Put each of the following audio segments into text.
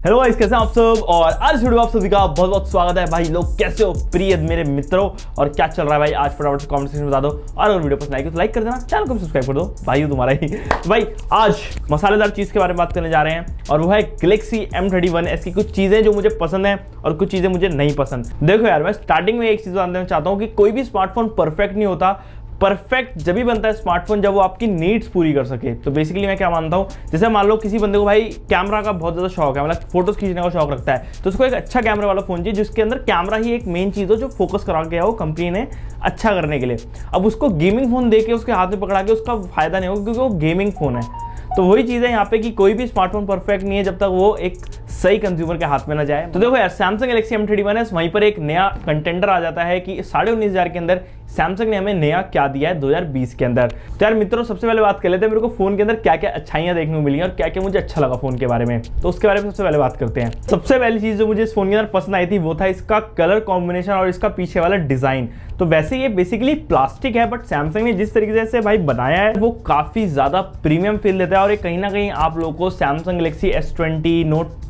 Hello guys, कैसे हैं आप सब। और आज वीडियो आप सभी का बहुत बहुत स्वागत है। भाई लोग कैसे हो प्रिय मेरे मित्रों, और क्या चल रहा है भाई आज फटाफट से कमेंट सेक्शन में बता दो। और अगर वीडियो पसंद आई तो लाइक कर देना, चैनल को भी सब्सक्राइब कर दो। भाई हूं तुम्हारा ही। भाई आज मसालेदार चीज के बारे में बात करने जा रहे हैं, और वो है गैलेक्सी M31S की कुछ चीजें जो मुझे पसंद है और कुछ चीजें मुझे नहीं पसंद। देखो यार, मैं स्टार्टिंग में एक चीज बताना चाहता हूँ कि कोई भी स्मार्टफोन परफेक्ट नहीं होता। परफेक्ट जब भी बनता है स्मार्टफोन जब वो आपकी नीड्स पूरी कर सके। तो बेसिकली मैं क्या मानता हूँ, जैसे मान लो किसी बंदे को भाई कैमरा का बहुत ज़्यादा शौक है, मतलब फोटोज खींचने का शौक रखता है, तो उसको एक अच्छा कैमरा वाला फोन चाहिए जिसके अंदर कैमरा ही एक मेन चीज़ हो जो फोकस करा के हो कंपनी ने अच्छा करने के लिए। अब उसको गेमिंग फोन दे के उसके हाथ में पकड़ा के उसका फायदा नहीं होगा, क्योंकि वो गेमिंग फोन है। तो वही चीज़ है यहाँ पे कि कोई भी स्मार्टफोन परफेक्ट नहीं है जब तक वो एक सही कंज्यूमर के हाथ में ना जाए। तो देखो यार, सैमसंग गैलेक्सी M31S वहीं पर एक नया कंटेंडर आ जाता है कि 19,500 के अंदर सैमसंग ने हमें नया क्या दिया है 2020 के अंदर। तो यार मित्रों, सबसे पहले बात कर लेते हैं मेरे को फोन के अंदर क्या क्या अच्छाइयां देखने को मिली और क्या क्या मुझे अच्छा लगा फोन के बारे में। तो उसके बारे में सबसे पहले बात करते हैं। सबसे पहली चीज जो मुझे इस फोन के अंदर पसंद आई थी वो था इसका कलर कॉम्बिनेशन और इसका पीछे वाला डिजाइन। तो वैसे ये बेसिकली प्लास्टिक है, बट सैमसंग ने जिस तरीके से भाई बनाया है वो काफी ज्यादा प्रीमियम फील देता है। और ये कहीं ना कहीं आप लोगों को Samsung Galaxy S20 note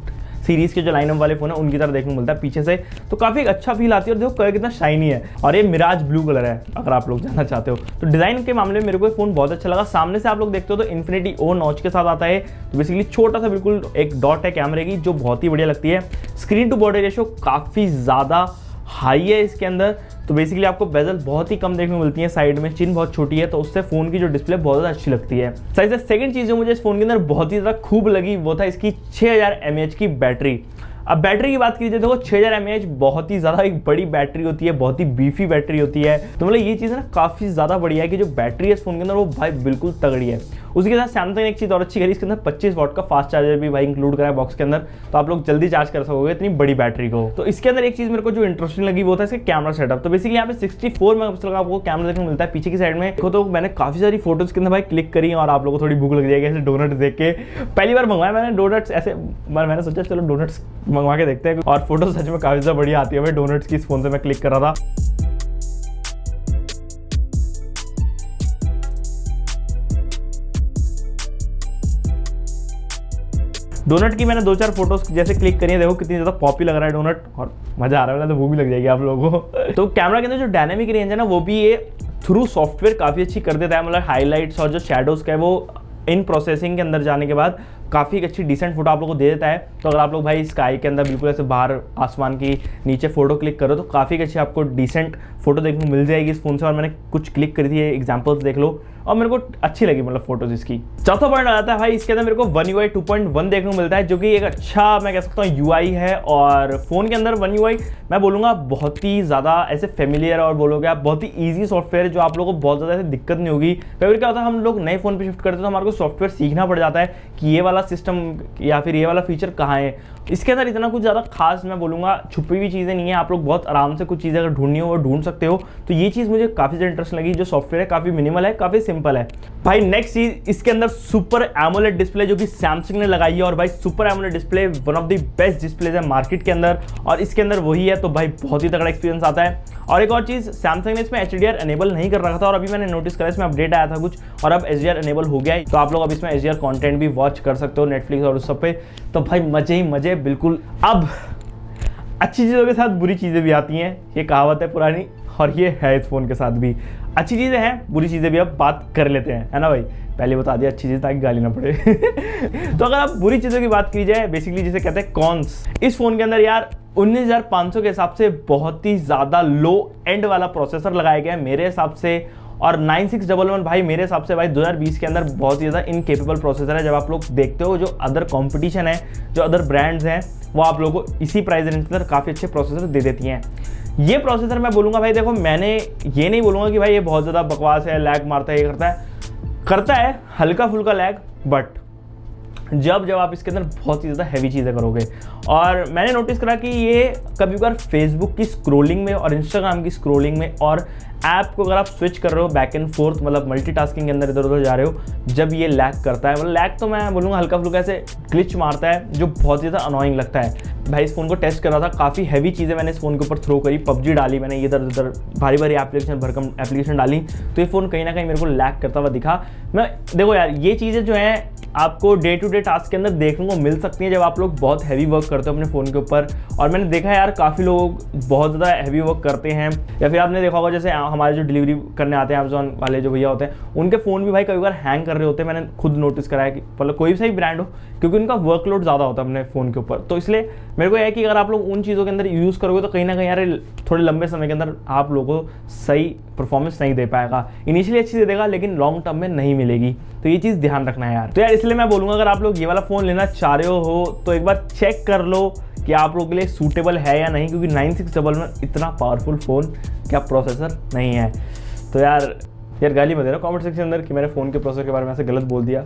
series के जो लाइनअप वाले फोन है उनकी तरह देखने को मिलता है पीछे से। तो काफी अच्छा फील आती है, और देखो कलर कितना शाइनी है, और ये मिराज ब्लू कलर है अगर आप लोग जानना चाहते हो। तो डिजाइन के मामले में मेरे को फोन बहुत अच्छा लगा। सामने से आप लोग देखते हो तो इन्फिनिटी ओ नॉच के साथ आता है। तो बेसिकली छोटा सा बिल्कुल एक डॉट है कैमरे की जो बहुत ही बढ़िया लगती है। स्क्रीन टू बॉडी रेशियो काफी ज्यादा हाई है इसके अंदर। तो बेसिकली आपको बेजल बहुत ही कम देखने को मिलती है, साइड में चिन बहुत छोटी है, तो उससे फोन की जो डिस्प्ले बहुत ज़्यादा अच्छी लगती है। साइड से सेकंड चीज़ जो मुझे इस फोन के अंदर बहुत ही ज़्यादा खूब लगी वो था इसकी 6000 mAh की बैटरी। अब बैटरी की बात कीजिए, देखो 6000 mAh बहुत ही ज़्यादा एक बड़ी बैटरी होती है, बहुत ही बीफी बैटरी होती है। तो मतलब ये चीज़ ना काफ़ी ज़्यादा बढ़िया है कि जो बैटरी है इस फोन के अंदर वो भाई बिल्कुल तगड़ी है। उसके साथ सैमसंग ने एक चीज़ और अच्छी करी, इसके अंदर 25 वाट का फास्ट चार्जर भी भाई इंक्लूड करा है बॉक्स के अंदर, तो आप लोग जल्दी चार्ज कर सकोगे इतनी बड़ी बैटरी को। तो इसके अंदर एक चीज़ मेरे को जो इंटरेस्टिंग लगी वो था इसका कैमरा सेटअप। तो बेसिकली यहाँ पे 64 मेगापिक्सल का आपको कैमरा देखने को मिलता है पीछे की साइड में। देखो तो मैंने काफ़ी सारी फोटोज के अंदर भाई क्लिक करी और आप लोगों को थोड़ी भूख लग जाएगी ऐसे डोनट देख के। पहली बार मंगवाया मैंने डोनट्स ऐसे, मैंने सोचा चलो डोनट्स मंगवा के देखते हैं, और फोटो सच में काफ़ी ज़्यादा बढ़िया आती है भाई डोनट्स की। इस फोन से मैं क्लिक कर रहा था। डोनट की मैंने 2-4 फोटोज जैसे क्लिक करी है, देखो कितनी ज़्यादा पॉपी लग रहा है डोनट, और मज़ा आ रहा है, तो भूख भी लग जाएगी आप लोगों को। तो कैमरा के अंदर जो डायनेमिक रेंज है ना वो भी ये थ्रू सॉफ्टवेयर काफ़ी अच्छी कर देता है। मतलब हाईलाइट्स और जो शैडोज़ का है वो इन प्रोसेसिंग के अंदर जाने के बाद काफ़ी अच्छी डिसेंट फोटो आप लोगों को दे देता है। तो अगर आप लोग भाई स्काई के अंदर बिल्कुल ऐसे बाहर आसमान की नीचे फोटो क्लिक करो तो काफ़ी अच्छी आपको डिसेंट फोटो देखने को मिल जाएगी इस फोन से। और मैंने कुछ क्लिक करी थी, एग्जांपल्स देख लो, और मेरे को अच्छी लगी मतलब फोटोज इसकी। चौथा पॉइंट आता है भाई इसके अंदर मेरे को One UI 2.1 देखने को मिलता है, जो कि एक अच्छा मैं कह सकता हूँ UI है। और फोन के अंदर One UI मैं बोलूँगा बहुत ही ज़्यादा ऐसे फेमिलियर, और बोलोगे आप बहुत ही ईजी सॉफ्टवेयर है जो आप लोगों को बहुत ज़्यादा ऐसे दिक्कत नहीं होगी। कई बार क्या होता है हम लोग नए फोन पे शिफ्ट करते हैं तो हमारे को सॉफ्टवेयर सीखना पड़ जाता है कि ये वाला सिस्टम या फिर ये वाला फीचर कहाँ है। इसके अंदर इतना कुछ ज़्यादा खास मैं बोलूँगा छुपी हुई चीज़ें नहीं है, आप लोग बहुत आराम से कुछ चीज़ें अगर ढूंढनी हो वो ढूंढ सकते हो। तो ये चीज़ मुझे काफ़ी ज़्यादा इंटरेस्ट लगी। जो सॉफ्टवेयर है काफ़ी मिनिमल है, काफ़ी सिंपल है। भाई नेक्स्ट चीज़ इसके अंदर सुपर एमोलेड डिस्प्ले जो कि सैमसंग ने लगाई है, और भाई super AMOLED display one of the best displays है मार्केट के अंदर, और इसके अंदर वही है। तो भाई बहुत ही तगड़ा एक्सपीरियंस आता है। और एक और चीज़, सैमसंग ने इसमें HDR एनेबल नहीं कर रखा था, और अभी मैंने नोटिस करा इसमें अपडेट आया था कुछ, और अब HDR एनेबल हो गया है। तो आप लोग अब इसमें HDR कंटेंट भी वॉच कर सकते हो नेटफ्लिक्स और उस सब पे। तो भाई मजे ही मजे बिल्कुल। अब अच्छी चीज़ों के साथ बुरी चीज़ें भी आती हैं, ये कहावत है पुरानी, और ये है इस फोन के साथ भी। अच्छी चीज़ें हैं, बुरी चीज़ें भी, अब बात कर लेते हैं, है ना भाई। पहले बता दिया अच्छी चीज़ ताकि गाली ना पड़े। तो अगर आप बुरी चीज़ों की बात की जाए, बेसिकली जिसे कहते हैं कॉन्स, इस फोन के अंदर यार 19,500 के हिसाब से बहुत ही ज़्यादा लो एंड वाला प्रोसेसर लगाया गया है मेरे हिसाब से। और 9611 भाई मेरे हिसाब से भाई 2020 के अंदर बहुत ही ज़्यादा इनकेपेबल प्रोसेसर है। जब आप लोग देखते हो जो अदर कंपटीशन है, जो अदर ब्रांड्स हैं, वो आप लोगों को इसी प्राइस रेंज के अंदर काफ़ी अच्छे प्रोसेसर दे देती हैं। ये प्रोसेसर मैं बोलूँगा भाई, देखो मैंने ये नहीं बोलूँगा कि भाई ये बहुत ज़्यादा बकवास है, लैग मारता है, ये करता है हल्का फुल्का लैग, बट जब आप इसके अंदर बहुत ही ज़्यादा हैवी चीज़ें करोगे। और मैंने नोटिस करा कि ये कभी कभार फेसबुक की स्क्रोलिंग में और इंस्टाग्राम की स्क्रोलिंग में और ऐप को अगर आप स्विच कर रहे हो बैक एंड फोर्थ, मतलब मल्टीटास्किंग के अंदर इधर उधर जा रहे हो, जब ये लैग करता है, मतलब लैग तो मैं बोलूँगा हल्का फुल्का ऐसे ग्लिच मारता है जो बहुत ज़्यादा अनोइंग लगता है। भाई इस फोन को टेस्ट कर रहा था, काफ़ी हैवी चीज़ें मैंने इस फोन के ऊपर थ्रो करी, पबजी डाली मैंने, इधर उधर भारी भारी एप्लीकेशन भरकम एप्लीकेशन डाली, तो ये फ़ोन कहीं ना कहीं मेरे को लैग करता हुआ दिखा। मैं देखो यार ये चीज़ें जो हैं आपको डे टू डे टास्क के अंदर देखने को मिल सकती हैं जब आप लोग बहुत हैवी वर्क करते हो अपने फ़ोन के ऊपर। और मैंने देखा है यार काफ़ी लोग बहुत ज़्यादा हैवी वर्क करते हैं, या फिर आपने देखा होगा जैसे हमारे जो डिलीवरी करने आते हैं अमेजोन वाले जो भैया होते हैं, उनके फ़ोन भी भाई कई बार हैंग कर रहे होते हैं। मैंने खुद नोटिस करा है कि मतलब कोई भी सही ब्रांड हो, क्योंकि उनका वर्कलोड ज़्यादा होता है अपने फ़ोन के ऊपर। तो इसलिए मेरे को यह है कि अगर आप लोग उन चीज़ों के अंदर यूज़ करोगे तो कहीं ना कहीं यार थोड़े लंबे समय के अंदर आप लोगों को सही परफॉर्मेंस नहीं दे पाएगा। इनिशियली अच्छी दे देगा लेकिन लॉन्ग टर्म में नहीं मिलेगी, तो ये चीज़ ध्यान रखना है यार। तो यार इसलिए मैं बोलूँगा अगर आप लोग ये वाला फ़ोन लेना चाह रहे हो तो एक बार चेक कर लो कि आप लोगों के लिए सूटेबल है या नहीं, क्योंकि 9611 इतना पावरफुल फ़ोन क्या प्रोसेसर नहीं है। तो यार गाली मत देना कमेंट सेक्शन के अंदर कि मैंने फ़ोन के प्रोसेसर के बारे में ऐसे गलत बोल दिया,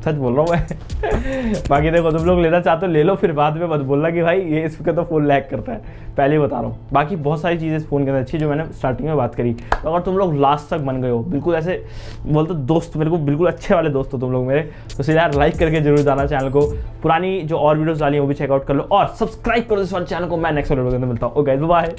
सच बोल रहा हूँ मैं। बाकी देखो तुम लोग लेना चाहते हो ले लो, फिर बाद में मत बोलना कि भाई ये इसका तो फ़ोन लैग करता है, पहले ही बता रहा हूँ। बाकी बहुत सारी चीज़ें इस फ़ोन के अंदर अच्छी जो मैंने स्टार्टिंग में बात करी। तो अगर तुम लोग लास्ट तक बन गए हो, बिल्कुल ऐसे बोलते दोस्त, मेरे को बिल्कुल अच्छे वाले दोस्त हो तुम लोग मेरे, तो इसलिए यार लाइक करके जरूर जाना चैनल को। पुरानी जो और वीडियोज़ डाली हैं वो भी चेकआउट कर लो और सब्सक्राइब करो इस वाले चैनल को। मैं नेक्स्ट वीडियो के अंदर मिलता हूँ। Okay bye.